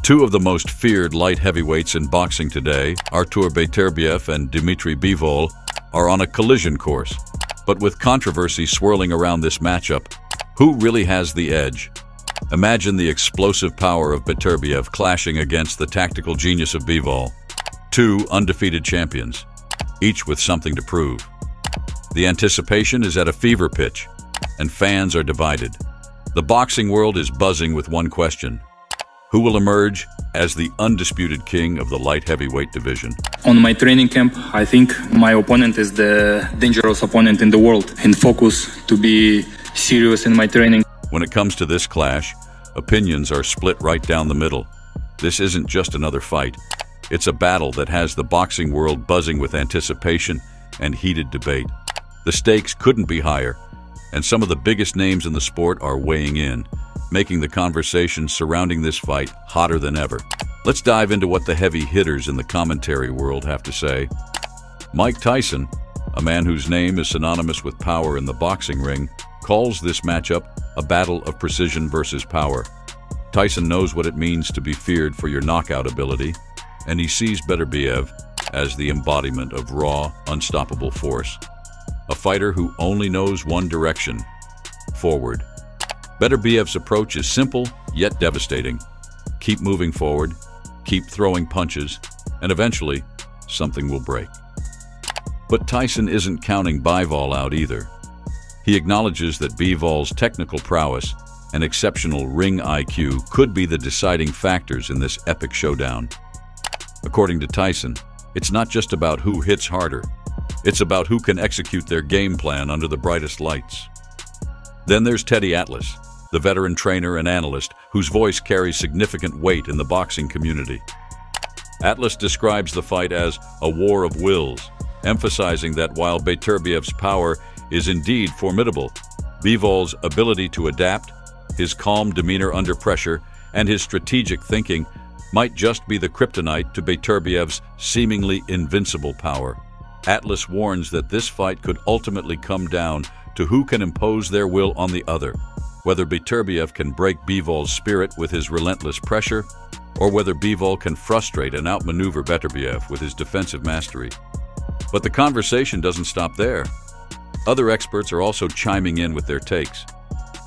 Two of the most feared light heavyweights in boxing today, Artur Beterbiev and Dmitry Bivol, are on a collision course. But with controversy swirling around this matchup, who really has the edge? Imagine the explosive power of Beterbiev clashing against the tactical genius of Bivol. Two undefeated champions, each with something to prove. The anticipation is at a fever pitch, and fans are divided. The boxing world is buzzing with one question: who will emerge as the undisputed king of the light heavyweight division? On my training camp, I think my opponent is the dangerous opponent in the world, and focus to be serious in my training. When it comes to this clash, opinions are split right down the middle. This isn't just another fight. It's a battle that has the boxing world buzzing with anticipation and heated debate. The stakes couldn't be higher, and some of the biggest names in the sport are weighing in, making the conversation surrounding this fight hotter than ever. Let's dive into what the heavy hitters in the commentary world have to say. Mike Tyson, a man whose name is synonymous with power in the boxing ring, calls this matchup a battle of precision versus power. Tyson knows what it means to be feared for your knockout ability, and he sees Beterbiev as the embodiment of raw, unstoppable force. A fighter who only knows one direction: forward. Beterbiev's approach is simple, yet devastating. Keep moving forward, keep throwing punches, and eventually, something will break. But Tyson isn't counting Bivol out either. He acknowledges that Bivol's technical prowess and exceptional ring IQ could be the deciding factors in this epic showdown. According to Tyson, it's not just about who hits harder. It's about who can execute their game plan under the brightest lights. Then there's Teddy Atlas, the veteran trainer and analyst whose voice carries significant weight in the boxing community. Atlas describes the fight as a war of wills, emphasizing that while Beterbiev's power is indeed formidable, Bivol's ability to adapt, his calm demeanor under pressure, and his strategic thinking might just be the kryptonite to Beterbiev's seemingly invincible power. Atlas warns that this fight could ultimately come down to who can impose their will on the other, whether Beterbiev can break Bivol's spirit with his relentless pressure, or whether Bivol can frustrate and outmaneuver Beterbiev with his defensive mastery. But the conversation doesn't stop there. Other experts are also chiming in with their takes.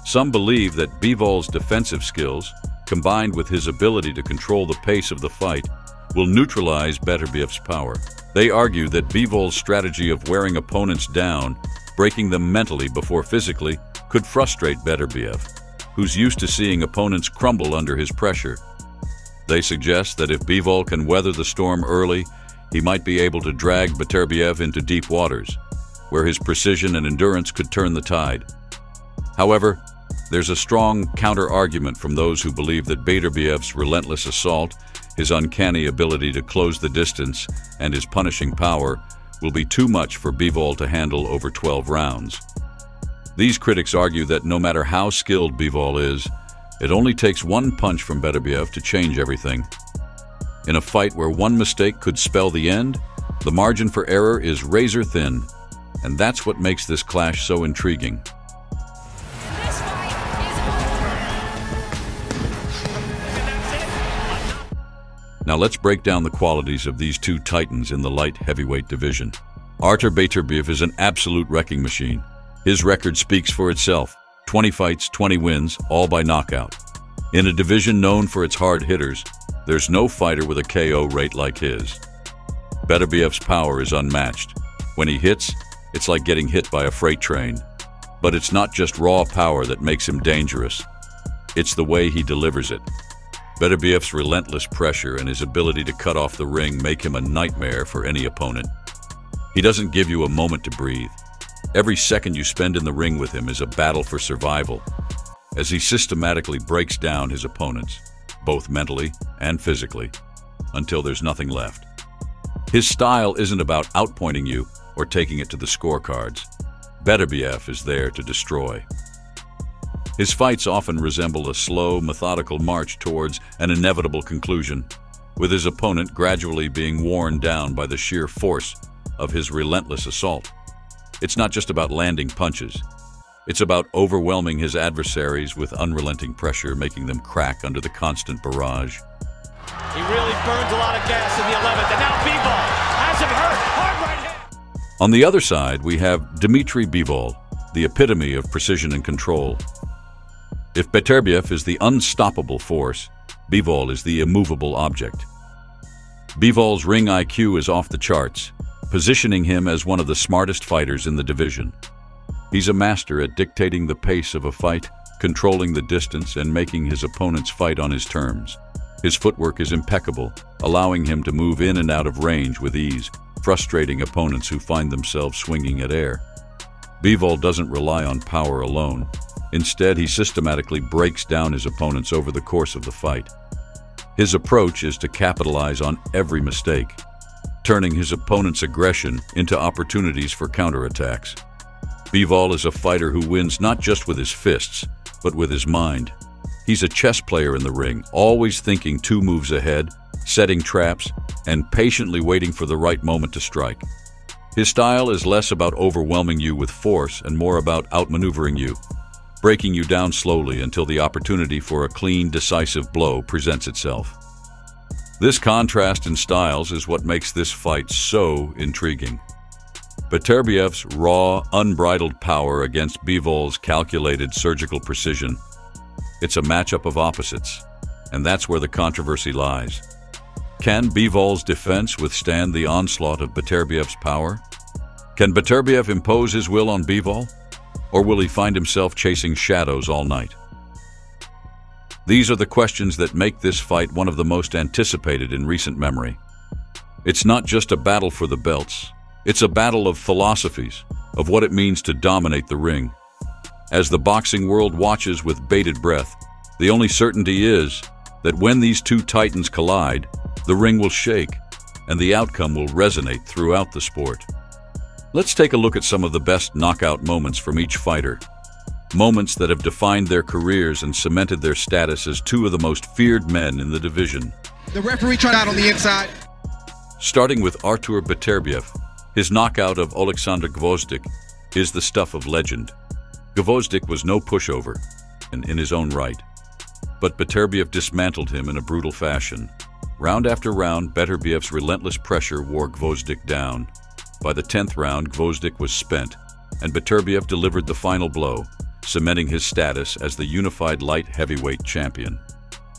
Some believe that Bivol's defensive skills, combined with his ability to control the pace of the fight, will neutralize Beterbiev's power. They argue that Bivol's strategy of wearing opponents down, breaking them mentally before physically, could frustrate Beterbiev, who's used to seeing opponents crumble under his pressure. They suggest that if Bivol can weather the storm early, he might be able to drag Beterbiev into deep waters, where his precision and endurance could turn the tide. However, there's a strong counter-argument from those who believe that Beterbiev's relentless assault, his uncanny ability to close the distance, and his punishing power will be too much for Bivol to handle over 12 rounds. These critics argue that no matter how skilled Bivol is, it only takes one punch from Beterbiev to change everything. In a fight where one mistake could spell the end, the margin for error is razor thin, and that's what makes this clash so intriguing. Now let's break down the qualities of these two titans in the light heavyweight division. Artur Beterbiev is an absolute wrecking machine. His record speaks for itself: 20 fights, 20 wins, all by knockout. In a division known for its hard hitters, there's no fighter with a KO rate like his. Beterbiev's power is unmatched. When he hits, it's like getting hit by a freight train. But it's not just raw power that makes him dangerous. It's the way he delivers it. Beterbiev's relentless pressure and his ability to cut off the ring make him a nightmare for any opponent. He doesn't give you a moment to breathe. Every second you spend in the ring with him is a battle for survival, as he systematically breaks down his opponents, both mentally and physically, until there's nothing left. His style isn't about outpointing you or taking it to the scorecards. Beterbiev is there to destroy. His fights often resemble a slow, methodical march towards an inevitable conclusion, with his opponent gradually being worn down by the sheer force of his relentless assault. It's not just about landing punches. It's about overwhelming his adversaries with unrelenting pressure, making them crack under the constant barrage. He really burns a lot of gas in the 11th, and now Bivol has him hurt. Hard right hand. On the other side, we have Dmitry Bivol, the epitome of precision and control. If Beterbiev is the unstoppable force, Bivol is the immovable object. Bivol's ring IQ is off the charts, positioning him as one of the smartest fighters in the division. He's a master at dictating the pace of a fight, controlling the distance, and making his opponents fight on his terms. His footwork is impeccable, allowing him to move in and out of range with ease, frustrating opponents who find themselves swinging at air. Bivol doesn't rely on power alone. Instead, he systematically breaks down his opponents over the course of the fight. His approach is to capitalize on every mistake, turning his opponent's aggression into opportunities for counterattacks. Bivol is a fighter who wins not just with his fists, but with his mind. He's a chess player in the ring, always thinking 2 moves ahead, setting traps, and patiently waiting for the right moment to strike. His style is less about overwhelming you with force and more about outmaneuvering you, breaking you down slowly until the opportunity for a clean, decisive blow presents itself. This contrast in styles is what makes this fight so intriguing. Beterbiev's raw, unbridled power against Bivol's calculated surgical precision. It's a matchup of opposites, and that's where the controversy lies. Can Bivol's defense withstand the onslaught of Beterbiev's power? Can Beterbiev impose his will on Bivol? Or will he find himself chasing shadows all night? These are the questions that make this fight one of the most anticipated in recent memory. It's not just a battle for the belts. It's a battle of philosophies, of what it means to dominate the ring. As the boxing world watches with bated breath, the only certainty is that when these two titans collide, the ring will shake, and the outcome will resonate throughout the sport. Let's take a look at some of the best knockout moments from each fighter. Moments that have defined their careers and cemented their status as two of the most feared men in the division. The referee tried out on the inside. Starting with Artur Beterbiev, his knockout of Alexander Gvozdyk is the stuff of legend. Gvozdyk was no pushover, and in his own right. But Beterbiev dismantled him in a brutal fashion. Round after round, Beterbiev's relentless pressure wore Gvozdyk down. By the 10th round, Gvozdyk was spent, and Beterbiev delivered the final blow, cementing his status as the unified light heavyweight champion.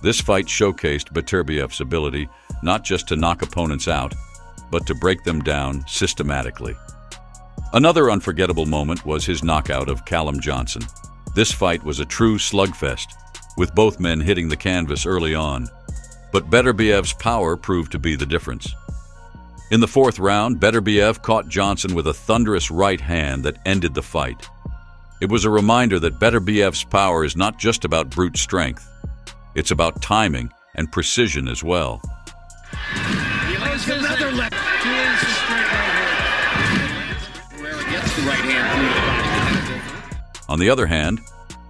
This fight showcased Beterbiev's ability not just to knock opponents out, but to break them down systematically. Another unforgettable moment was his knockout of Callum Johnson. This fight was a true slugfest, with both men hitting the canvas early on. But Beterbiev's power proved to be the difference. In the 4th round, Beterbiev caught Johnson with a thunderous right hand that ended the fight. It was a reminder that Beterbiev's power is not just about brute strength. It's about timing and precision as well. He lands another left. Gets the right hand. On the other hand,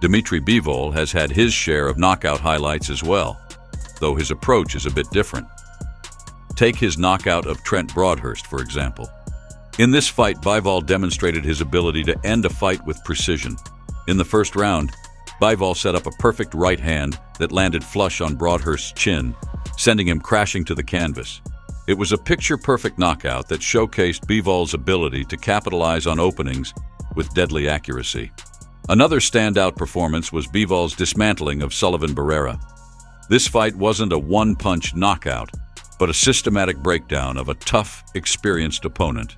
Dmitry Bivol has had his share of knockout highlights as well, though his approach is a bit different. Take his knockout of Trent Broadhurst, for example. In this fight, Bivol demonstrated his ability to end a fight with precision. In the 1st round, Bivol set up a perfect right hand that landed flush on Broadhurst's chin, sending him crashing to the canvas. It was a picture-perfect knockout that showcased Bivol's ability to capitalize on openings with deadly accuracy. Another standout performance was Bivol's dismantling of Sullivan Barrera. This fight wasn't a one-punch knockout, but a systematic breakdown of a tough, experienced opponent.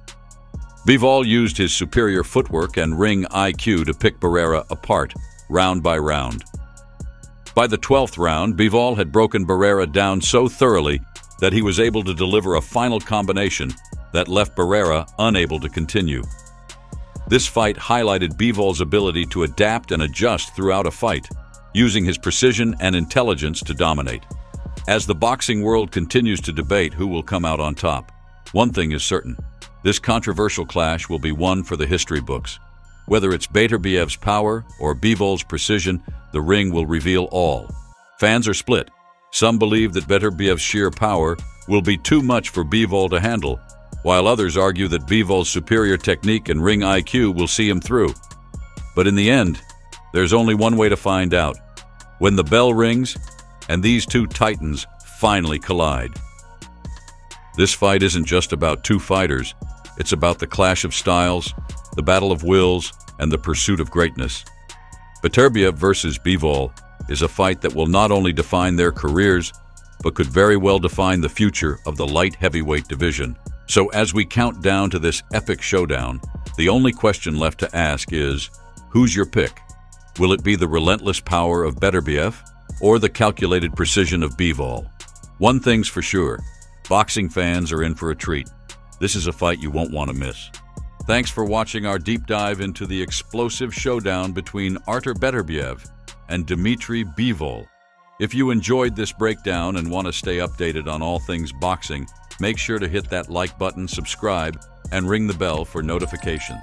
Bivol used his superior footwork and ring IQ to pick Barrera apart, round by round. By the 12th round, Bivol had broken Barrera down so thoroughly that he was able to deliver a final combination that left Barrera unable to continue. This fight highlighted Bivol's ability to adapt and adjust throughout a fight, using his precision and intelligence to dominate. As the boxing world continues to debate who will come out on top, one thing is certain. This controversial clash will be one for the history books. Whether it's Beterbiev's power or Bivol's precision, the ring will reveal all. Fans are split. Some believe that Beterbiev's sheer power will be too much for Bivol to handle, while others argue that Bivol's superior technique and ring IQ will see him through. But in the end, there's only one way to find out. When the bell rings and these two titans finally collide. This fight isn't just about two fighters, it's about the clash of styles, the battle of wills, and the pursuit of greatness. Beterbiev versus Bivol is a fight that will not only define their careers, but could very well define the future of the light heavyweight division. So as we count down to this epic showdown, the only question left to ask is, who's your pick? Will it be the relentless power of Beterbiev or the calculated precision of Bivol? One thing's for sure, boxing fans are in for a treat. This is a fight you won't want to miss. Thanks for watching our deep dive into the explosive showdown between Artur Beterbiev and Dmitry Bivol. If you enjoyed this breakdown and want to stay updated on all things boxing, make sure to hit that like button, subscribe, and ring the bell for notifications.